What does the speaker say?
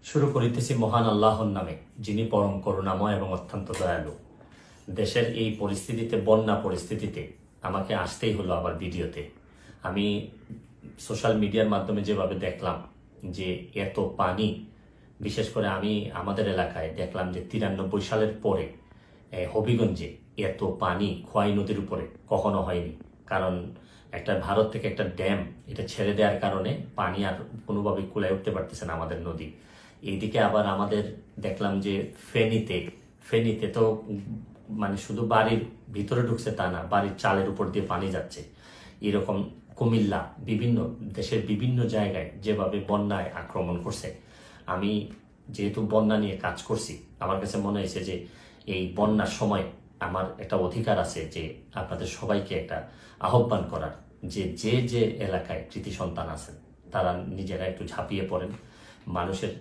শুরু করিতেছি মহান আল্লাহর নামে, যিনি পরম করুণাময় এবং অত্যন্ত দয়ালু। দেশের এই পরিস্থিতিতে, বন্যা পরিস্থিতিতে আমাকে আসতেই হলো আবার ভিডিওতে। আমি সোশ্যাল মিডিয়ার মাধ্যমে যেভাবে দেখলাম যে এত পানি, বিশেষ করে আমি আমাদের এলাকায় দেখলাম যে 93 সালের পরে হবিগঞ্জে এত পানি খোয়াই নদীর উপরে কখনো হয়নি। কারণ একটা ভারত থেকে একটা ড্যাম এটা ছেড়ে দেওয়ার কারণে পানি আর কোনোভাবেই কুলায় উঠতে পারতেছে না আমাদের নদী। এইদিকে আবার আমাদের দেখলাম যে ফেনীতে তো মানে শুধু বাড়ির ভিতরে ঢুকছে তা না, বাড়ির চালের উপর দিয়ে পানি যাচ্ছে। এরকম কুমিল্লা, বিভিন্ন দেশের বিভিন্ন জায়গায় যেভাবে বন্যায় আক্রমণ করছে। আমি যেহেতু বন্যা নিয়ে কাজ করছি, আমার কাছে মনে হয়েছে যে এই বন্যার সময় আমার একটা অধিকার আছে যে আপনাদের সবাইকে একটা আহ্বান করার, যে যে যে এলাকায় কৃতি সন্তান আছেন তারা নিজেরা একটু ঝাঁপিয়ে পড়েন। মানুষের